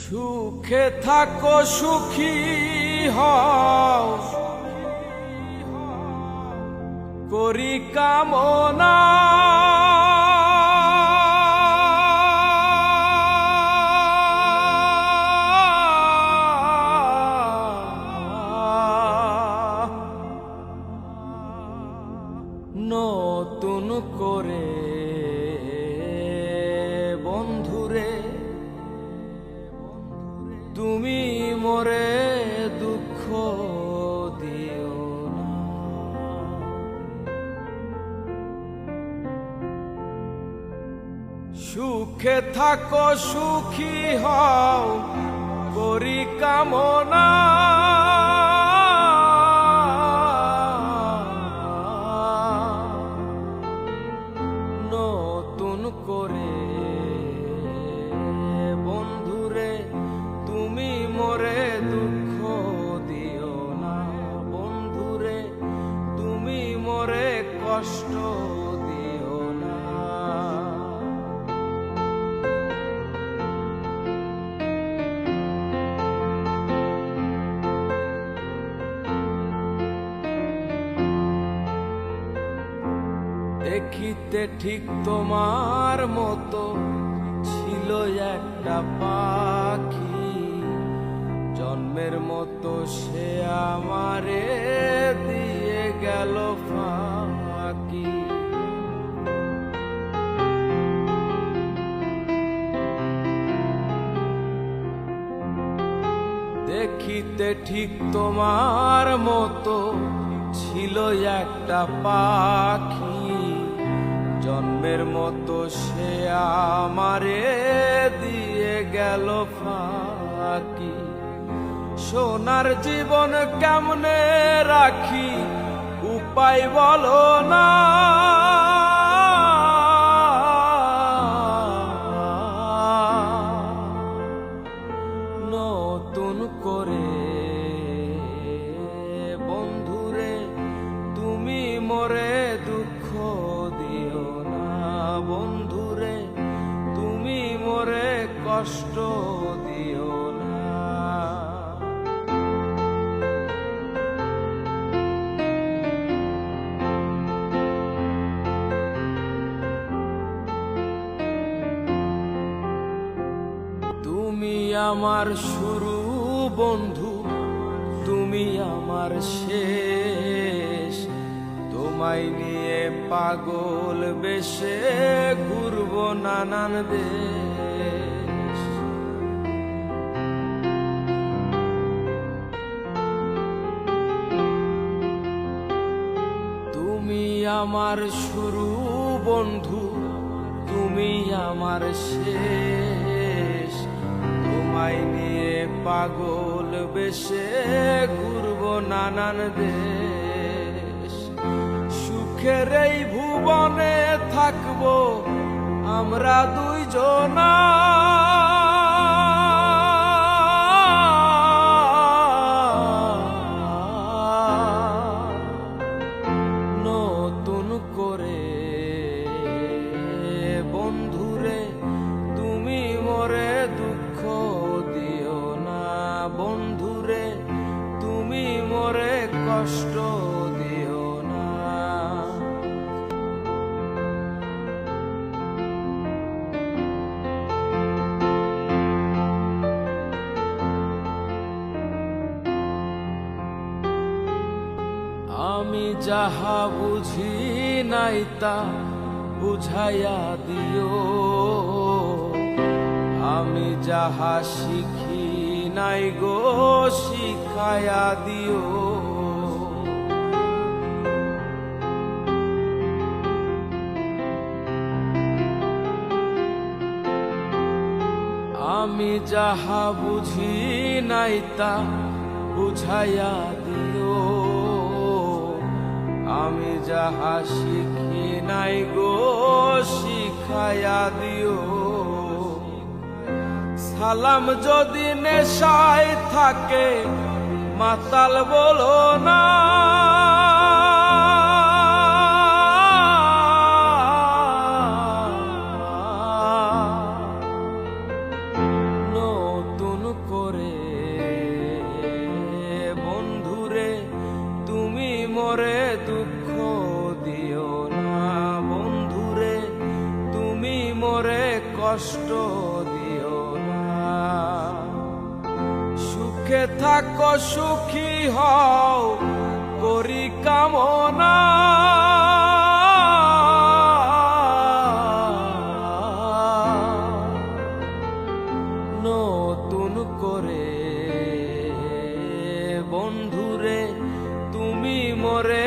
সুখে থাকো সুখী হও করি কামনা। নতুন করে বন্ধুরে তুমি মোরে দুঃখ দিও না। সুখে থাকো সুখী হও করি কামনা। নতুন করে বন্ধুরে তুমি মোরে দুঃখ দিও না। বন্ধুরে তুমি মোরে কষ্ট দিও না। দেখিতে ঠিক তোমার মতো ছিল একটা পাখি, জন্মের মতো সে আমারে দিয়ে গেল ফাঁকি। দেখিতে ঠিক তোমার মতো ছিল একটা পাখি, জন্মের মতো সে আমারে দিয়ে গেল ফাঁকি। সোনার জীবন কেমনে রাখি উপায় বলো না। নতুন করে বন্ধুরে তুমি মোরে দুঃখ দিও না। বন্ধুরে তুমি মোরে কষ্ট দিও না। তুমি আমার শুরু বন্ধু, তুমি আমার শেষ। তোমায় নিয়ে পাগল বেশে ঘুরবো নানান দেশ। তুমি আমার শুরু বন্ধু, তুমি আমার শেষ। তোমায় নিয়ে পাগল বেশে ঘুরবো নানান দেশ। সুখের এই ভুবনে থাকবো আমরা দুইজনা। নতুন করে বন্ধুরে তুমি মোরে দুঃখ দিও না। বন্ধুরে তুমি মোরে কষ্ট দিও না। আমি যাহা বুঝি নাই তা বুঝাইয়া দিও। আমি যাহা শিখি নাই গো শিখায়া দিও। আমি যাহা বুঝি নাই তা বুঝাইয়া দিও। আমি যাহা শিখি নাই গো শিখায়া দিও। সালাম যদি নেশায় থাকে মাতাল বলো না। নতুন করে বন্ধুরে তুমি মোরে দুঃখ দিও না, বন্ধুরে তুমি মোরে কষ্ট দিও না। সুখে থাকো সুখী হও করি কামনা, নতুন করে বন্ধুরে তুমি মোরে